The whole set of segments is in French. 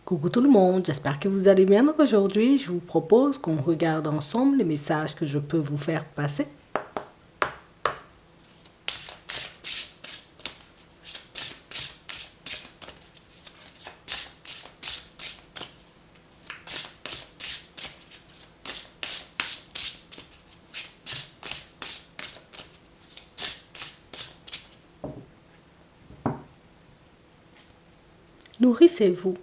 Coucou tout le monde, j'espère que vous allez bien. Donc aujourd'hui, je vous propose qu'on regarde ensemble les messages que je peux vous faire passer. Nourrissez-vous.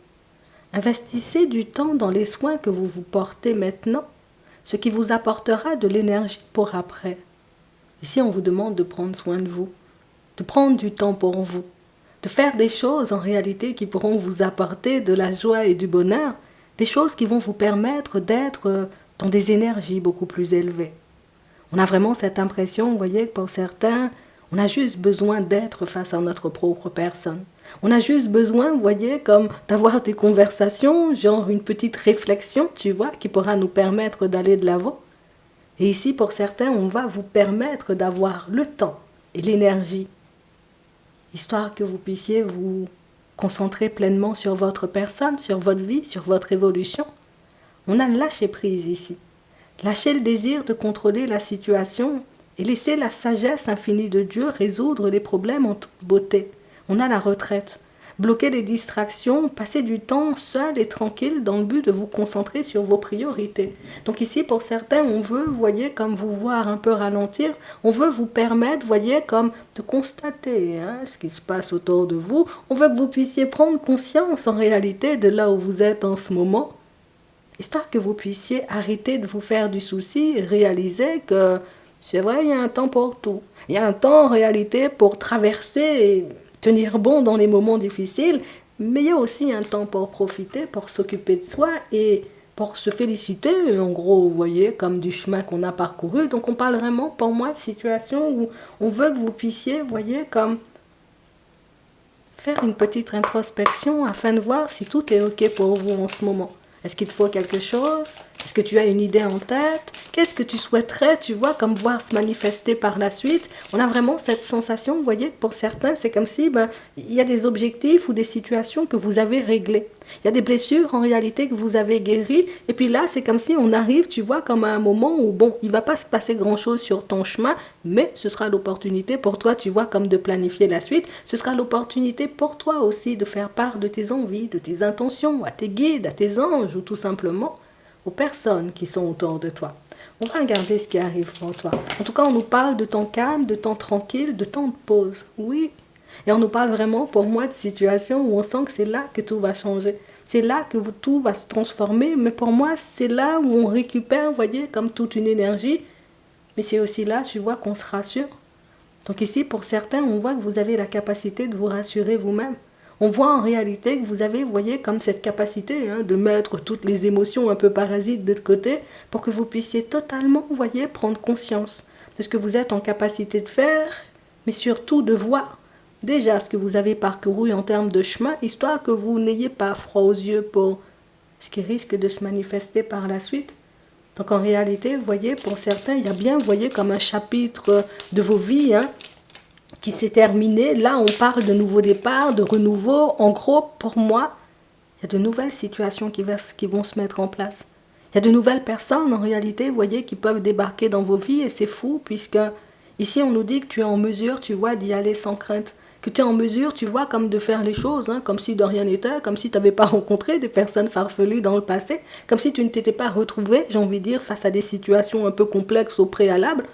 Investissez du temps dans les soins que vous vous portez maintenant, ce qui vous apportera de l'énergie pour après. Ici, on vous demande de prendre soin de vous, de prendre du temps pour vous, de faire des choses en réalité qui pourront vous apporter de la joie et du bonheur, des choses qui vont vous permettre d'être dans des énergies beaucoup plus élevées. On a vraiment cette impression, vous voyez, que pour certains, on a juste besoin d'être face à notre propre personne. On a juste besoin, vous voyez, comme d'avoir des conversations, genre une petite réflexion, tu vois, qui pourra nous permettre d'aller de l'avant. Et ici, pour certains, on va vous permettre d'avoir le temps et l'énergie, histoire que vous puissiez vous concentrer pleinement sur votre personne, sur votre vie, sur votre évolution. On a lâché prise ici. Lâchez le désir de contrôler la situation et laissez la sagesse infinie de Dieu résoudre les problèmes en toute beauté. On a la retraite. Bloquez les distractions, passez du temps seul et tranquille dans le but de vous concentrer sur vos priorités. Donc ici, pour certains, on veut, vous voyez, comme vous voir un peu ralentir, on veut vous permettre, vous voyez, comme de constater ce qui se passe autour de vous. On veut que vous puissiez prendre conscience en réalité de là où vous êtes en ce moment, histoire que vous puissiez arrêter de vous faire du souci et réaliser que c'est vrai, il y a un temps pour tout. Il y a un temps en réalité pour traverser et tenir bon dans les moments difficiles, mais il y a aussi un temps pour profiter, pour s'occuper de soi et pour se féliciter, en gros, vous voyez, comme du chemin qu'on a parcouru. Donc on parle vraiment, pour moi, de situation où on veut que vous puissiez, vous voyez, comme faire une petite introspection afin de voir si tout est OK pour vous en ce moment. Est-ce qu'il te faut quelque chose? Est-ce que tu as une idée en tête? Qu'est-ce que tu souhaiterais, tu vois, comme voir se manifester par la suite? On a vraiment cette sensation, vous voyez, pour certains, c'est comme si il y a des objectifs ou des situations que vous avez réglées. Il y a des blessures en réalité que vous avez guéries. Et puis là, c'est comme si on arrive, tu vois, comme à un moment où, bon, il ne va pas se passer grand-chose sur ton chemin, mais ce sera l'opportunité pour toi, tu vois, comme de planifier la suite. Ce sera l'opportunité pour toi aussi de faire part de tes envies, de tes intentions, à tes guides, à tes anges ou tout simplement aux personnes qui sont autour de toi. On va regarder ce qui arrive pour toi. En tout cas, on nous parle de temps calme, de temps tranquille, de temps de pause. Oui. Et on nous parle vraiment, pour moi, de situations où on sent que c'est là que tout va changer. C'est là que tout va se transformer. Mais pour moi, c'est là où on récupère, vous voyez, comme toute une énergie. Mais c'est aussi là, tu vois, qu'on se rassure. Donc ici, pour certains, on voit que vous avez la capacité de vous rassurer vous-même. On voit en réalité que vous avez, vous voyez, comme cette capacité de mettre toutes les émotions un peu parasites de côté pour que vous puissiez totalement, vous voyez, prendre conscience de ce que vous êtes en capacité de faire, mais surtout de voir déjà ce que vous avez parcouru en termes de chemin, histoire que vous n'ayez pas froid aux yeux pour ce qui risque de se manifester par la suite. Donc en réalité, vous voyez, pour certains, il y a bien, vous voyez, comme un chapitre de vos vies, qui s'est terminé. Là, on parle de nouveau départ, de renouveau. En gros, pour moi, il y a de nouvelles situations qui vont se mettre en place. Il y a de nouvelles personnes, en réalité, vous voyez, qui peuvent débarquer dans vos vies. Et c'est fou, puisque ici, on nous dit que tu es en mesure, tu vois, d'y aller sans crainte. Que tu es en mesure, tu vois, comme de faire les choses, comme si de rien n'était, comme si tu n'avais pas rencontré des personnes farfelues dans le passé, comme si tu ne t'étais pas retrouvé, j'ai envie de dire, face à des situations un peu complexes au préalable.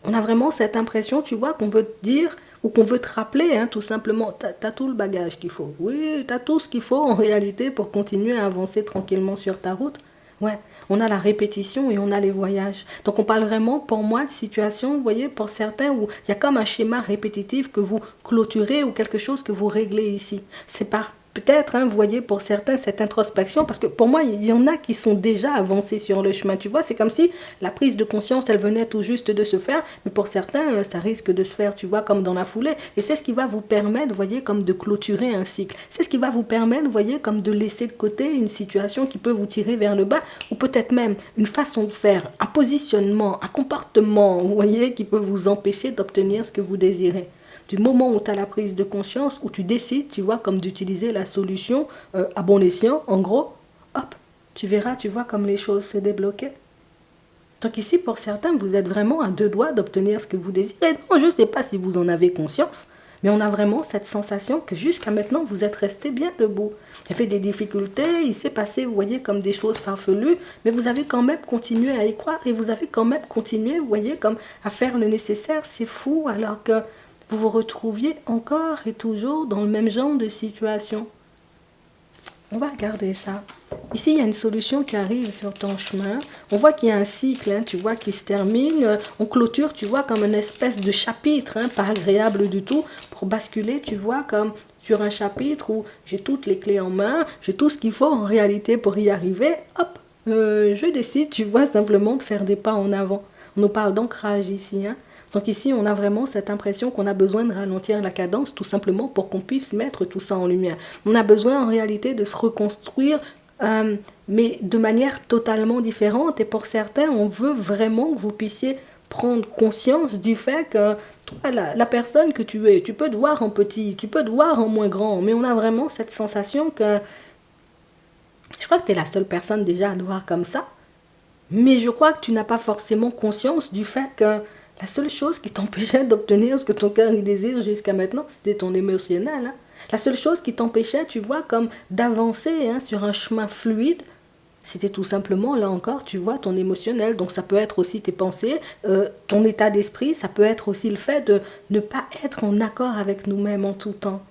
On a vraiment cette impression, tu vois, qu'on veut te dire ou qu'on veut te rappeler, tout simplement, t'as tout le bagage qu'il faut. Oui, t'as tout ce qu'il faut en réalité pour continuer à avancer tranquillement sur ta route. Ouais, on a la répétition et on a les voyages. Donc on parle vraiment, pour moi, de situations, vous voyez, pour certains, où il y a comme un schéma répétitif que vous clôturez ou quelque chose que vous réglez ici. C'est par peut-être, vous voyez, pour certains, cette introspection, parce que pour moi, il y en a qui sont déjà avancés sur le chemin, tu vois, c'est comme si la prise de conscience, elle venait tout juste de se faire, mais pour certains, ça risque de se faire, tu vois, comme dans la foulée, et c'est ce qui va vous permettre, vous voyez, comme de clôturer un cycle, c'est ce qui va vous permettre, vous voyez, comme de laisser de côté une situation qui peut vous tirer vers le bas, ou peut-être même une façon de faire, un positionnement, un comportement, vous voyez, qui peut vous empêcher d'obtenir ce que vous désirez. du moment où tu as la prise de conscience, où tu décides, tu vois, comme d'utiliser la solution à bon escient, en gros, hop, tu verras, tu vois, comme les choses se débloquaient. Donc ici, pour certains, vous êtes vraiment à deux doigts d'obtenir ce que vous désirez. Non, je ne sais pas si vous en avez conscience, mais on a vraiment cette sensation que jusqu'à maintenant, vous êtes resté bien debout. Il y avait des difficultés, il s'est passé, vous voyez, comme des choses farfelues, mais vous avez quand même continué à y croire et vous avez quand même continué, vous voyez, comme à faire le nécessaire. C'est fou, alors que vous vous retrouviez encore et toujours dans le même genre de situation. On va regarder ça. Ici, il y a une solution qui arrive sur ton chemin. On voit qu'il y a un cycle, hein, tu vois, qui se termine. On clôture, tu vois, comme une espèce de chapitre, hein, pas agréable du tout, pour basculer, tu vois, comme sur un chapitre où j'ai toutes les clés en main, j'ai tout ce qu'il faut en réalité pour y arriver. Hop, je décide, tu vois, simplement de faire des pas en avant. On nous parle d'ancrage ici, hein. Donc ici, on a vraiment cette impression qu'on a besoin de ralentir la cadence, tout simplement pour qu'on puisse mettre tout ça en lumière. On a besoin en réalité de se reconstruire, mais de manière totalement différente. Et pour certains, on veut vraiment que vous puissiez prendre conscience du fait que toi, la personne que tu es, tu peux te voir en petit, tu peux te voir en moins grand, mais on a vraiment cette sensation que je crois que tu es la seule personne déjà à te voir comme ça, mais je crois que tu n'as pas forcément conscience du fait que la seule chose qui t'empêchait d'obtenir ce que ton cœur y désire jusqu'à maintenant, c'était ton émotionnel. Hein. La seule chose qui t'empêchait, tu vois, comme d'avancer hein, sur un chemin fluide, c'était tout simplement, là encore, tu vois, ton émotionnel. Donc ça peut être aussi tes pensées, ton état d'esprit, ça peut être aussi le fait de ne pas être en accord avec nous-mêmes en tout temps.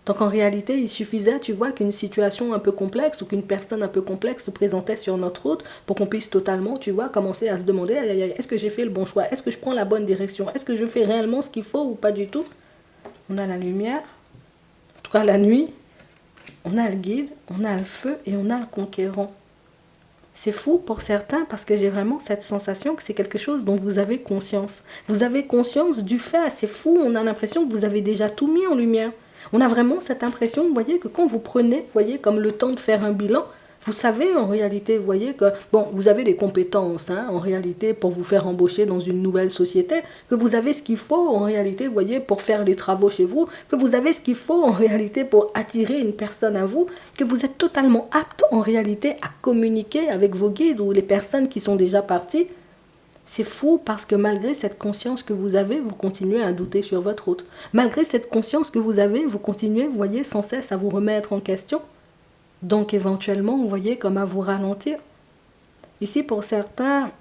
Donc en réalité, il suffisait, tu vois, qu'une situation un peu complexe ou qu'une personne un peu complexe se présentait sur notre route pour qu'on puisse totalement, tu vois, commencer à se demander, est-ce que j'ai fait le bon choix? Est-ce que je prends la bonne direction? Est-ce que je fais réellement ce qu'il faut ou pas du tout? On a la lumière, en tout cas la nuit, on a le guide, on a le feu et on a le conquérant. C'est fou pour certains parce que j'ai vraiment cette sensation que c'est quelque chose dont vous avez conscience. Vous avez conscience du fait, c'est fou, on a l'impression que vous avez déjà tout mis en lumière. On a vraiment cette impression, vous voyez, que quand vous prenez, vous voyez, comme le temps de faire un bilan, vous savez en réalité, vous voyez que, bon, vous avez les compétences, hein, en réalité, pour vous faire embaucher dans une nouvelle société, que vous avez ce qu'il faut en réalité, vous voyez, pour faire les travaux chez vous, que vous avez ce qu'il faut en réalité pour attirer une personne à vous, que vous êtes totalement apte en réalité à communiquer avec vos guides ou les personnes qui sont déjà parties. C'est fou parce que malgré cette conscience que vous avez, vous continuez à douter sur votre route. Malgré cette conscience que vous avez, vous continuez, vous voyez, sans cesse à vous remettre en question. Donc éventuellement, vous voyez, comme à vous ralentir. Ici, pour certains,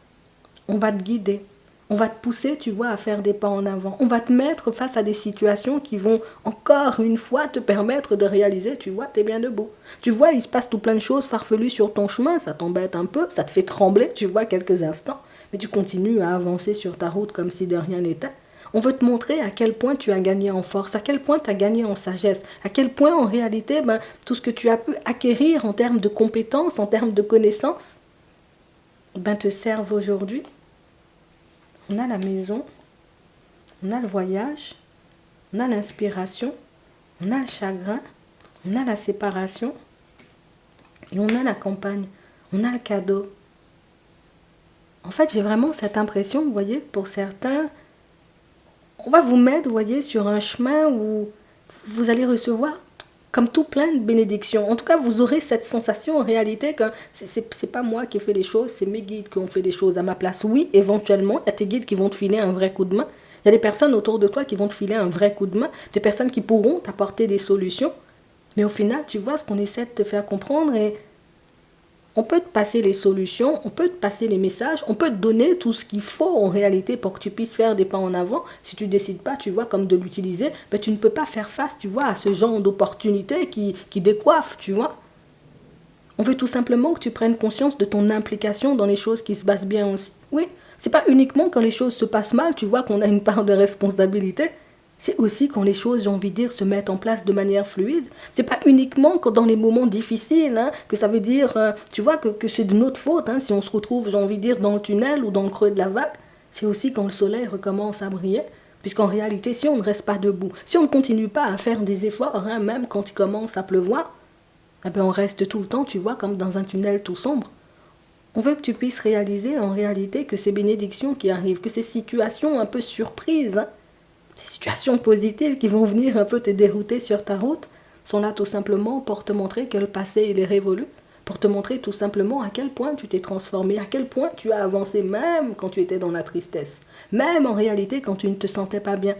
on va te guider. On va te pousser, tu vois, à faire des pas en avant. On va te mettre face à des situations qui vont encore une fois te permettre de réaliser, tu vois, t'es bien debout. Tu vois, il se passe tout plein de choses farfelues sur ton chemin, ça t'embête un peu, ça te fait trembler, tu vois, quelques instants. Mais tu continues à avancer sur ta route comme si de rien n'était. On veut te montrer à quel point tu as gagné en force, à quel point tu as gagné en sagesse, à quel point en réalité, tout ce que tu as pu acquérir en termes de compétences, en termes de connaissances, te servent aujourd'hui. On a la maison, on a le voyage, on a l'inspiration, on a le chagrin, on a la séparation, et on a la campagne, on a le cadeau. En fait, j'ai vraiment cette impression, vous voyez, pour certains, on va vous mettre, vous voyez, sur un chemin où vous allez recevoir comme tout plein de bénédictions. En tout cas, vous aurez cette sensation en réalité que c'est pas moi qui ai fait les choses, c'est mes guides qui ont fait les choses à ma place. Oui, éventuellement, il y a tes guides qui vont te filer un vrai coup de main. Il y a des personnes autour de toi qui vont te filer un vrai coup de main. Des personnes qui pourront t'apporter des solutions. Mais au final, tu vois, ce qu'on essaie de te faire comprendre est on peut te passer les solutions, on peut te passer les messages, on peut te donner tout ce qu'il faut en réalité pour que tu puisses faire des pas en avant. Si tu ne décides pas, tu vois, comme de l'utiliser, tu ne peux pas faire face, tu vois, à ce genre d'opportunités qui décoiffent, tu vois. On veut tout simplement que tu prennes conscience de ton implication dans les choses qui se passent bien aussi. Oui, c'est pas uniquement quand les choses se passent mal, tu vois, qu'on a une part de responsabilité. C'est aussi quand les choses, j'ai envie de dire, se mettent en place de manière fluide. C'est pas uniquement quand dans les moments difficiles, hein, que ça veut dire, tu vois, que c'est de notre faute, hein, si on se retrouve, j'ai envie de dire, dans le tunnel ou dans le creux de la vague. C'est aussi quand le soleil recommence à briller. Puisqu'en réalité, si on ne reste pas debout, si on ne continue pas à faire des efforts, hein, même quand il commence à pleuvoir, on reste tout le temps, tu vois, comme dans un tunnel tout sombre. On veut que tu puisses réaliser en réalité que ces bénédictions qui arrivent, que ces situations un peu surprises, hein, Ces situations positives qui vont venir un peu te dérouter sur ta route sont là tout simplement pour te montrer que le passé il est révolu, pour te montrer tout simplement à quel point tu t'es transformé, à quel point tu as avancé même quand tu étais dans la tristesse, même en réalité quand tu ne te sentais pas bien.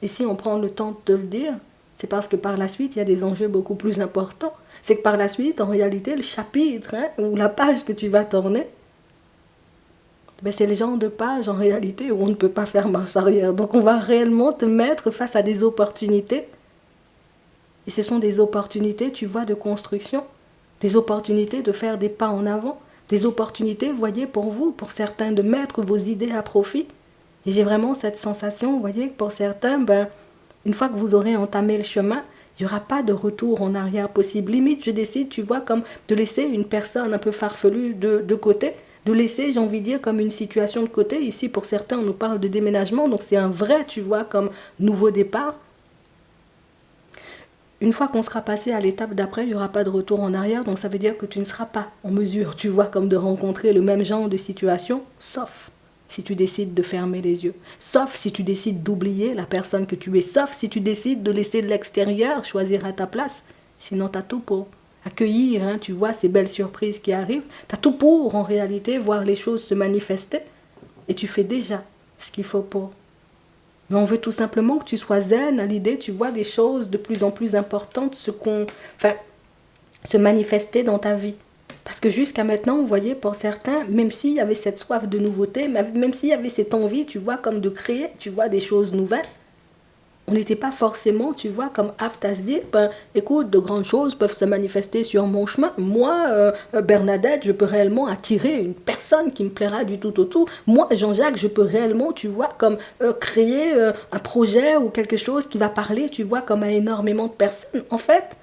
Et si on prend le temps de te le dire, c'est parce que par la suite, il y a des enjeux beaucoup plus importants. C'est que par la suite, en réalité, le chapitre ou la page que tu vas tourner, ben c'est le genre de page en réalité où on ne peut pas faire marche arrière. Donc on va réellement te mettre face à des opportunités. Et ce sont des opportunités, tu vois, de construction, des opportunités de faire des pas en avant, des opportunités, vous voyez, pour vous, pour certains, de mettre vos idées à profit. Et j'ai vraiment cette sensation, vous voyez, que pour certains, ben, une fois que vous aurez entamé le chemin, il n'y aura pas de retour en arrière possible. Limite, je décide, tu vois, comme de laisser une personne un peu farfelue de côté, de laisser, j'ai envie de dire, comme une situation de côté. Ici, pour certains, on nous parle de déménagement, donc c'est un vrai, tu vois, comme nouveau départ. Une fois qu'on sera passé à l'étape d'après, il n'y aura pas de retour en arrière, donc ça veut dire que tu ne seras pas en mesure, tu vois, comme de rencontrer le même genre de situation, sauf si tu décides de fermer les yeux, sauf si tu décides d'oublier la personne que tu es, sauf si tu décides de laisser de l'extérieur choisir à ta place. Sinon, tu as tout pour accueillir, tu vois, ces belles surprises qui arrivent. Tu as tout pour, en réalité, voir les choses se manifester. Et tu fais déjà ce qu'il faut pour. Mais on veut tout simplement que tu sois zen à l'idée, tu vois, des choses de plus en plus importantes se manifester dans ta vie. Parce que jusqu'à maintenant, vous voyez, pour certains, même s'il y avait cette soif de nouveauté, même s'il y avait cette envie, tu vois, comme de créer, tu vois, des choses nouvelles, on n'était pas forcément, tu vois, comme apte à se dire, ben, écoute, de grandes choses peuvent se manifester sur mon chemin. Moi, Bernadette, je peux réellement attirer une personne qui me plaira du tout au tout. Moi, Jean-Jacques, je peux réellement, tu vois, comme créer un projet ou quelque chose qui va parler, tu vois, comme à énormément de personnes. En fait,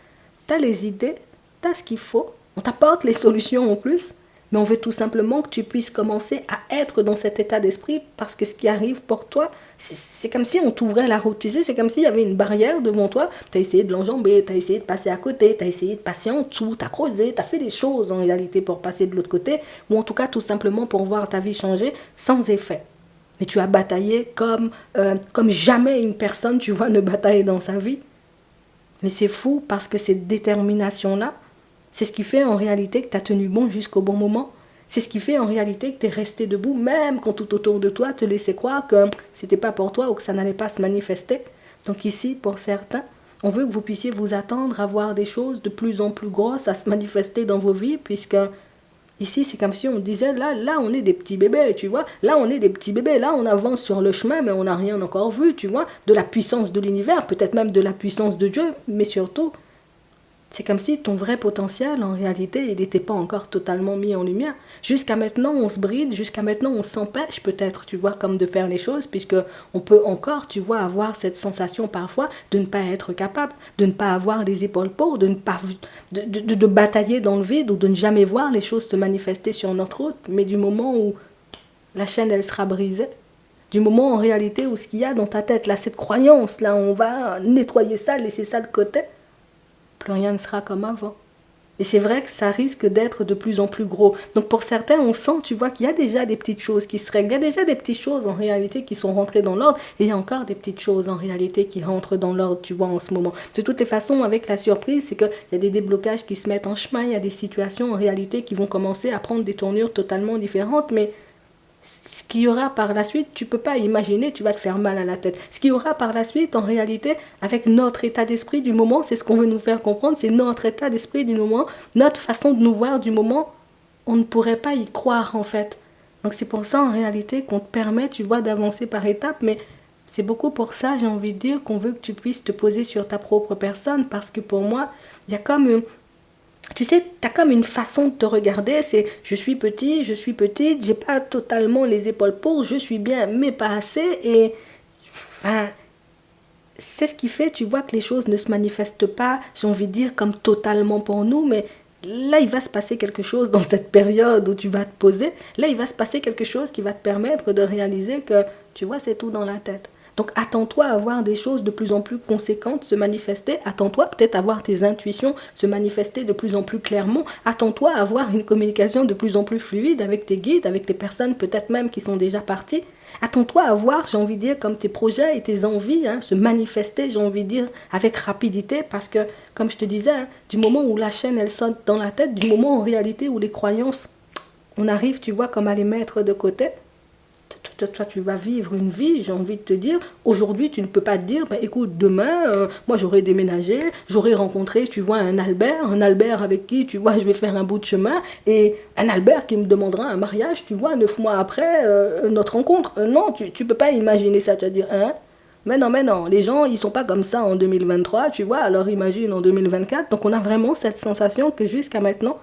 tu as les idées, tu as ce qu'il faut, on t'apporte les solutions en plus, mais on veut tout simplement que tu puisses commencer à être dans cet état d'esprit parce que ce qui arrive pour toi, c'est comme si on t'ouvrait la route, tu sais, c'est comme s'il y avait une barrière devant toi, tu as essayé de l'enjamber, tu as essayé de passer à côté, tu as essayé de passer en dessous, tu as creusé, tu as fait des choses en réalité pour passer de l'autre côté, ou en tout cas tout simplement pour voir ta vie changer sans effet. Mais tu as bataillé comme jamais une personne, tu vois, ne bataille dans sa vie. Mais c'est fou parce que cette détermination-là, c'est ce qui fait en réalité que tu as tenu bon jusqu'au bon moment. C'est ce qui fait en réalité que tu es resté debout, même quand tout autour de toi te laissait croire que c'était pas pour toi ou que ça n'allait pas se manifester. Donc ici, pour certains, on veut que vous puissiez vous attendre à voir des choses de plus en plus grosses à se manifester dans vos vies, puisque ici, c'est comme si on disait, là, on est des petits bébés, tu vois. Là, on est des petits bébés. Là, on avance sur le chemin, mais on n'a rien encore vu, tu vois. De la puissance de l'univers, peut-être même de la puissance de Dieu, mais surtout, c'est comme si ton vrai potentiel, en réalité, il n'était pas encore totalement mis en lumière. Jusqu'à maintenant, on se bride, jusqu'à maintenant, on s'empêche peut-être, tu vois, comme de faire les choses, puisque on peut encore, tu vois, avoir cette sensation parfois de ne pas être capable, de ne pas avoir les épaules pour, de ne pas de batailler dans le vide ou de ne jamais voir les choses se manifester sur notre route. Mais du moment où la chaîne, elle sera brisée, du moment en réalité où ce qu'il y a dans ta tête, là, cette croyance, là, on va nettoyer ça, laisser ça de côté, plus rien ne sera comme avant. Et c'est vrai que ça risque d'être de plus en plus gros. Donc pour certains, on sent, tu vois, qu'il y a déjà des petites choses qui se règlent. Il y a déjà des petites choses en réalité qui sont rentrées dans l'ordre. Et il y a encore des petites choses en réalité qui rentrent dans l'ordre, tu vois, en ce moment. De toutes les façons, avec la surprise, c'est qu'il y a des déblocages qui se mettent en chemin. Il y a des situations en réalité qui vont commencer à prendre des tournures totalement différentes. Mais ce qu'il y aura par la suite, tu ne peux pas imaginer, tu vas te faire mal à la tête. Ce qu'il y aura par la suite, en réalité, avec notre état d'esprit du moment, c'est ce qu'on veut nous faire comprendre, c'est notre état d'esprit du moment, notre façon de nous voir du moment, on ne pourrait pas y croire en fait. Donc c'est pour ça en réalité qu'on te permet, tu vois, d'avancer par étapes, mais c'est beaucoup pour ça, j'ai envie de dire, qu'on veut que tu puisses te poser sur ta propre personne, parce que pour moi, il y a comme tu sais, tu as comme une façon de te regarder, c'est je suis petit, je suis petite, j'ai pas totalement les épaules pour, je suis bien, mais pas assez. Et enfin, c'est ce qui fait, tu vois, que les choses ne se manifestent pas, j'ai envie de dire, comme totalement pour nous, mais là, il va se passer quelque chose dans cette période où tu vas te poser. Là, il va se passer quelque chose qui va te permettre de réaliser que, tu vois, c'est tout dans la tête. Donc attends-toi à voir des choses de plus en plus conséquentes se manifester. Attends-toi peut-être à voir tes intuitions se manifester de plus en plus clairement. Attends-toi à avoir une communication de plus en plus fluide avec tes guides, avec les personnes peut-être même qui sont déjà parties. Attends-toi à voir, j'ai envie de dire, comme tes projets et tes envies se manifester, j'ai envie de dire, avec rapidité. Parce que, comme je te disais, du moment où la chaîne, elle saute dans la tête, du moment en réalité où les croyances, on arrive, tu vois, comme à les mettre de côté, toi, tu vas vivre une vie, j'ai envie de te dire. Aujourd'hui, tu ne peux pas te dire, ben, écoute, demain, moi, j'aurais déménagé, j'aurais rencontré, tu vois, un Albert avec qui, tu vois, je vais faire un bout de chemin, et un Albert qui me demandera un mariage, tu vois, 9 mois après notre rencontre. Non, tu ne peux pas imaginer ça, tu vas dire, hein? Mais non, les gens, ils sont pas comme ça en 2023, tu vois, alors imagine en 2024. Donc, on a vraiment cette sensation que jusqu'à maintenant,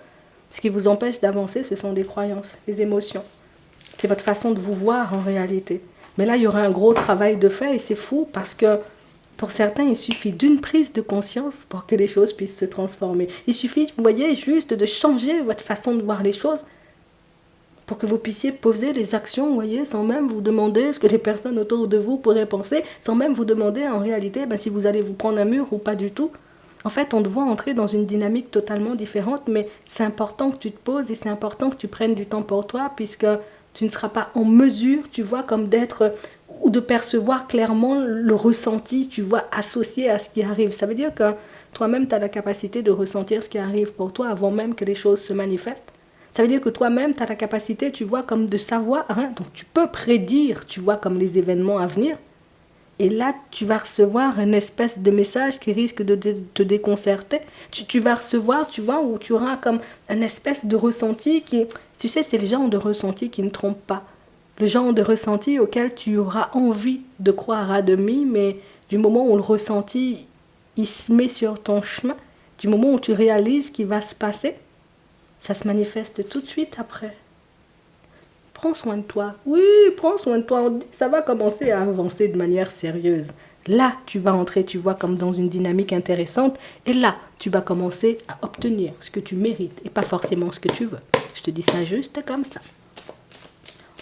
ce qui vous empêche d'avancer, ce sont des croyances, des émotions. C'est votre façon de vous voir en réalité. Mais là, il y aura un gros travail de fait et c'est fou parce que pour certains, il suffit d'une prise de conscience pour que les choses puissent se transformer. Il suffit, vous voyez, juste de changer votre façon de voir les choses pour que vous puissiez poser les actions, vous voyez, sans même vous demander ce que les personnes autour de vous pourraient penser, sans même vous demander en réalité si vous allez vous prendre un mur ou pas du tout. En fait, on doit entrer dans une dynamique totalement différente, mais c'est important que tu te poses et c'est important que tu prennes du temps pour toi puisque tu ne seras pas en mesure, tu vois, comme d'être ou de percevoir clairement le ressenti, tu vois, associé à ce qui arrive. Ça veut dire que toi-même, tu as la capacité de ressentir ce qui arrive pour toi avant même que les choses se manifestent. Ça veut dire que toi-même, tu as la capacité, tu vois, comme de savoir, donc tu peux prédire, tu vois, comme les événements à venir. Et là, tu vas recevoir une espèce de message qui risque de te déconcerter. Tu vas recevoir, tu vois, où tu auras comme une espèce de ressenti qui... Tu sais, c'est le genre de ressenti qui ne trompe pas. Le genre de ressenti auquel tu auras envie de croire à demi, mais du moment où le ressenti, il se met sur ton chemin, du moment où tu réalises ce qui va se passer, ça se manifeste tout de suite après. Prends soin de toi. Oui, prends soin de toi. Ça va commencer à avancer de manière sérieuse. Là, tu vas entrer, tu vois, comme dans une dynamique intéressante. Et là, tu vas commencer à obtenir ce que tu mérites et pas forcément ce que tu veux. Je te dis ça juste comme ça.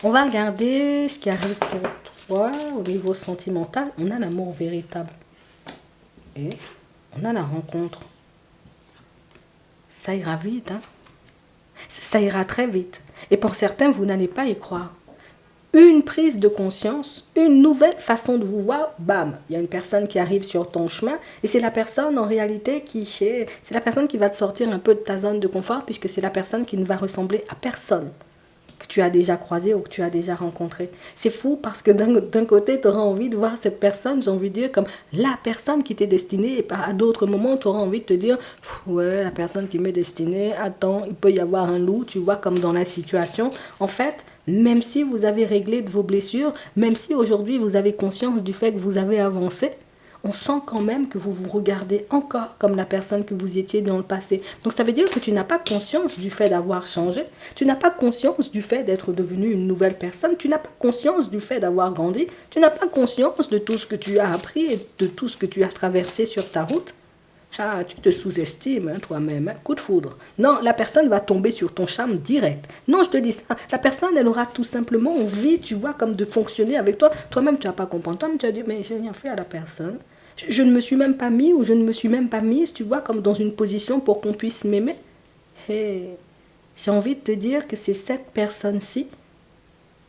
On va regarder ce qui arrive pour toi au niveau sentimental. On a l'amour véritable. Et on a la rencontre. Ça ira vite, hein? Ça ira très vite. Et pour certains, vous n'allez pas y croire. Une prise de conscience, une nouvelle façon de vous voir, bam, il y a une personne qui arrive sur ton chemin et c'est la personne en réalité c'est la personne qui va te sortir un peu de ta zone de confort puisque c'est la personne qui ne va ressembler à personne que tu as déjà croisé ou que tu as déjà rencontré. C'est fou parce que d'un côté, tu auras envie de voir cette personne, j'ai envie de dire, comme la personne qui t'est destinée, et à d'autres moments, tu auras envie de te dire, ouais, la personne qui m'est destinée, attends, il peut y avoir un loup, tu vois, comme dans la situation. En fait, même si vous avez réglé de vos blessures, même si aujourd'hui vous avez conscience du fait que vous avez avancé, on sent quand même que vous vous regardez encore comme la personne que vous étiez dans le passé. Donc ça veut dire que tu n'as pas conscience du fait d'avoir changé, tu n'as pas conscience du fait d'être devenu une nouvelle personne, tu n'as pas conscience du fait d'avoir grandi, tu n'as pas conscience de tout ce que tu as appris et de tout ce que tu as traversé sur ta route. Ah, tu te sous-estimes toi-même, coup de foudre. Non, la personne va tomber sur ton charme direct. Non, je te dis ça, la personne, elle aura tout simplement envie, tu vois, comme de fonctionner avec toi. Toi-même, tu n'as pas compris. Toi-même, tu as dit, mais j'ai rien fait à la personne. Je ne me suis même pas mis ou je ne me suis même pas mise, tu vois, comme dans une position pour qu'on puisse m'aimer. Et j'ai envie de te dire que c'est cette personne-ci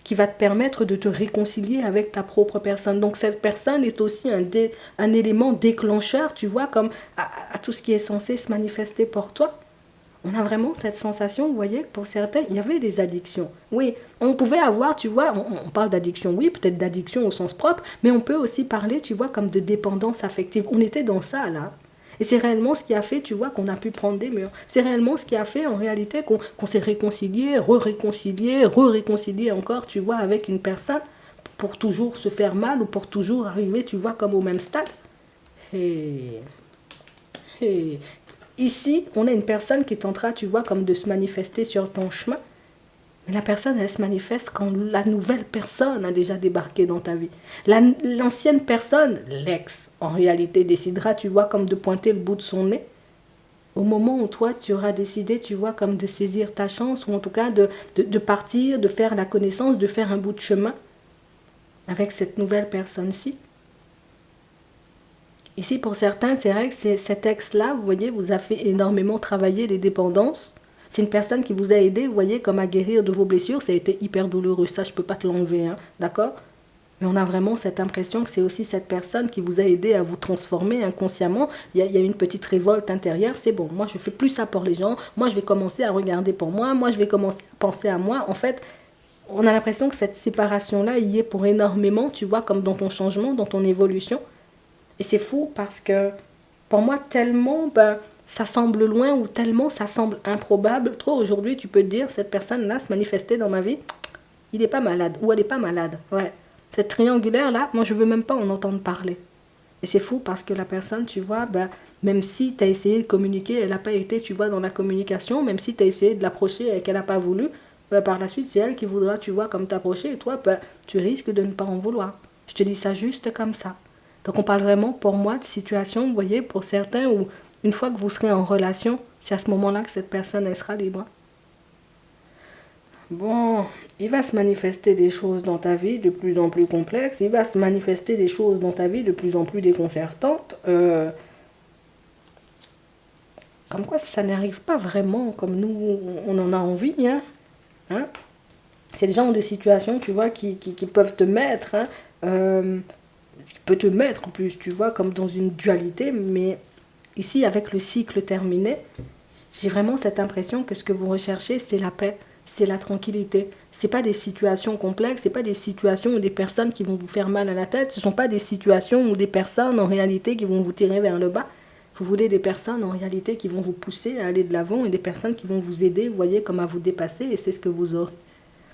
qui va te permettre de te réconcilier avec ta propre personne. Donc cette personne est aussi un élément déclencheur, tu vois, comme à tout ce qui est censé se manifester pour toi. On a vraiment cette sensation, vous voyez, que pour certains, il y avait des addictions. Oui, on pouvait avoir, tu vois, on parle d'addiction, oui, peut-être d'addiction au sens propre, mais on peut aussi parler, tu vois, comme de dépendance affective. On était dans ça, là. Et c'est réellement ce qui a fait, tu vois, qu'on a pu prendre des murs. C'est réellement ce qui a fait, en réalité, qu'on s'est réconcilié, re-réconcilié, re-réconcilié encore, tu vois, avec une personne, pour toujours se faire mal ou pour toujours arriver, tu vois, comme au même stade. Et ici, on a une personne qui tentera, tu vois, comme de se manifester sur ton chemin. Mais la personne, elle se manifeste quand la nouvelle personne a déjà débarqué dans ta vie. L'ancienne personne, l'ex, en réalité, décidera, tu vois, comme de pointer le bout de son nez. Au moment où toi, tu auras décidé, tu vois, comme de saisir ta chance, ou en tout cas de partir, de faire la connaissance, de faire un bout de chemin avec cette nouvelle personne-ci. Ici, pour certains, c'est vrai que cet ex-là, vous voyez, vous a fait énormément travailler les dépendances. C'est une personne qui vous a aidé, vous voyez, comme à guérir de vos blessures. Ça a été hyper douloureux, ça, je ne peux pas te l'enlever, hein, d'accord? Mais on a vraiment cette impression que c'est aussi cette personne qui vous a aidé à vous transformer inconsciemment. Il y a une petite révolte intérieure. C'est bon, moi je fais plus ça pour les gens. Moi je vais commencer à regarder pour moi. Moi je vais commencer à penser à moi. En fait, on a l'impression que cette séparation-là y est pour énormément, tu vois, comme dans ton changement, dans ton évolution. Et c'est fou parce que pour moi, tellement ça semble loin ou tellement ça semble improbable. Toi aujourd'hui, tu peux te dire, cette personne-là se manifestait dans ma vie. Il n'est pas malade ou elle n'est pas malade. Ouais. Cette triangulaire-là, moi, je ne veux même pas en entendre parler. Et c'est fou parce que la personne, tu vois, même si tu as essayé de communiquer, elle n'a pas été, tu vois, dans la communication, même si tu as essayé de l'approcher et qu'elle n'a pas voulu, par la suite, c'est elle qui voudra, tu vois, comme t'approcher. Et toi, tu risques de ne pas en vouloir. Je te dis ça juste comme ça. Donc on parle vraiment, pour moi, de situation, vous voyez, pour certains, où une fois que vous serez en relation, c'est à ce moment-là que cette personne, elle sera libre. Bon, il va se manifester des choses dans ta vie de plus en plus complexes, il va se manifester des choses dans ta vie de plus en plus déconcertantes. Comme quoi ça n'arrive pas vraiment comme nous, on en a envie. Hein. C'est des genres de situations, tu vois, qui peuvent te mettre, qui peut te mettre en plus, tu vois, comme dans une dualité. Mais ici, avec le cycle terminé, j'ai vraiment cette impression que ce que vous recherchez, c'est la paix. C'est la tranquillité. C'est pas des situations complexes, c'est pas des situations où des personnes qui vont vous faire mal à la tête, ce sont pas des situations où des personnes en réalité qui vont vous tirer vers le bas. Vous voulez des personnes en réalité qui vont vous pousser à aller de l'avant et des personnes qui vont vous aider, vous voyez, comme à vous dépasser et c'est ce que vous aurez.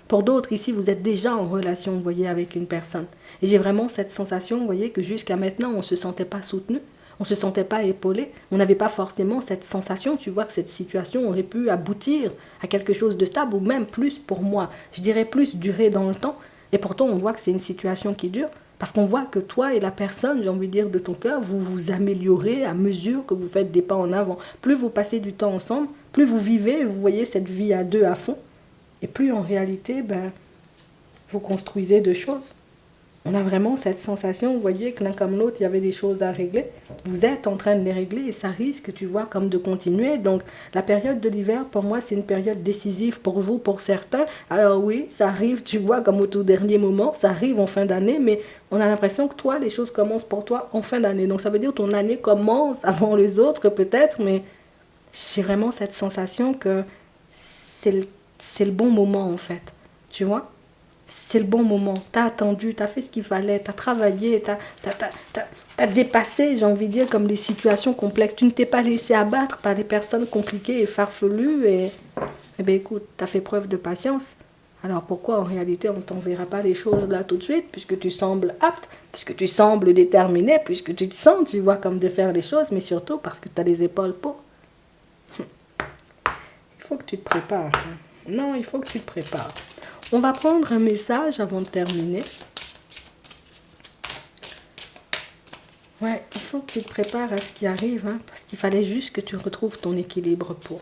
Pour d'autres, ici, vous êtes déjà en relation, vous voyez, avec une personne. Et j'ai vraiment cette sensation, vous voyez, que jusqu'à maintenant, on ne se sentait pas soutenu. On ne se sentait pas épaulé, on n'avait pas forcément cette sensation, tu vois, que cette situation aurait pu aboutir à quelque chose de stable, ou même plus pour moi, je dirais plus durer dans le temps, et pourtant on voit que c'est une situation qui dure, parce qu'on voit que toi et la personne, j'ai envie de dire, de ton cœur, vous vous améliorez à mesure que vous faites des pas en avant. Plus vous passez du temps ensemble, plus vous vivez, vous voyez cette vie à deux à fond, et plus en réalité, vous construisez deux choses. On a vraiment cette sensation, vous voyez, que l'un comme l'autre, il y avait des choses à régler. Vous êtes en train de les régler et ça risque, tu vois, comme de continuer. Donc, la période de l'hiver, pour moi, c'est une période décisive pour vous, pour certains. Alors oui, ça arrive, tu vois, comme au tout dernier moment, ça arrive en fin d'année, mais on a l'impression que toi, les choses commencent pour toi en fin d'année. Donc, ça veut dire que ton année commence avant les autres, peut-être, mais j'ai vraiment cette sensation que c'est le bon moment, en fait. Tu vois ? C'est le bon moment, t'as attendu, t'as fait ce qu'il fallait, t'as travaillé, t'as dépassé, j'ai envie de dire, comme les situations complexes. Tu ne t'es pas laissé abattre par les personnes compliquées et farfelues et bien écoute, t'as fait preuve de patience. Alors pourquoi en réalité on ne t'enverra pas les choses là tout de suite, puisque tu sembles apte, puisque tu sembles déterminé, puisque tu te sens, tu vois, comme de faire les choses, mais surtout parce que tu as les épaules pour. Il faut que tu te prépares. Non, il faut que tu te prépares. On va prendre un message avant de terminer. Ouais, il faut que tu te prépares à ce qui arrive, parce qu'il fallait juste que tu retrouves ton équilibre pour.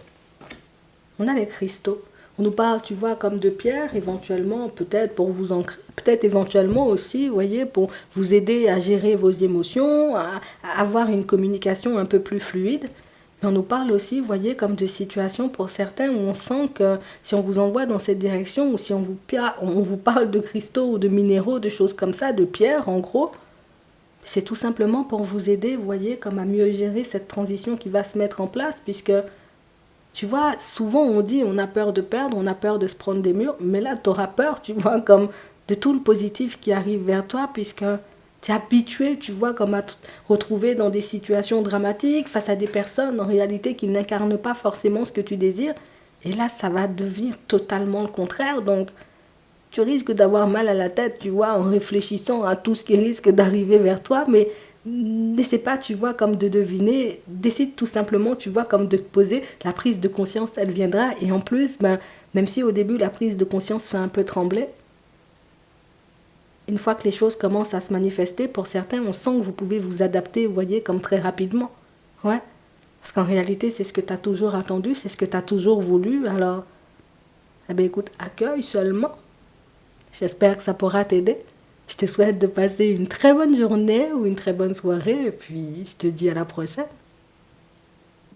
On a les cristaux. On nous parle, tu vois, comme de pierres, éventuellement, peut-être pour vous ancrer, peut-être éventuellement aussi, vous voyez, pour vous aider à gérer vos émotions, à avoir une communication un peu plus fluide. Mais on nous parle aussi, vous voyez, comme de situations pour certains où on sent que si on vous envoie dans cette direction ou si on vous parle de cristaux ou de minéraux, de choses comme ça, de pierres en gros, c'est tout simplement pour vous aider, vous voyez, comme à mieux gérer cette transition qui va se mettre en place puisque, tu vois, souvent on dit on a peur de perdre, on a peur de se prendre des murs, mais là tu auras peur, tu vois, comme de tout le positif qui arrive vers toi puisque tu es habitué, tu vois, comme à te retrouver dans des situations dramatiques, face à des personnes, en réalité, qui n'incarnent pas forcément ce que tu désires. Et là, ça va devenir totalement le contraire. Donc, tu risques d'avoir mal à la tête, tu vois, en réfléchissant à tout ce qui risque d'arriver vers toi. Mais n'essaie pas, tu vois, comme de deviner. Décide tout simplement, tu vois, comme de te poser. La prise de conscience, elle viendra. Et en plus, même si au début, la prise de conscience fait un peu trembler, une fois que les choses commencent à se manifester, pour certains, on sent que vous pouvez vous adapter, vous voyez, comme très rapidement. Ouais. Parce qu'en réalité, c'est ce que tu as toujours attendu, c'est ce que tu as toujours voulu. Alors, eh bien, écoute, accueille seulement. J'espère que ça pourra t'aider. Je te souhaite de passer une très bonne journée ou une très bonne soirée et puis je te dis à la prochaine.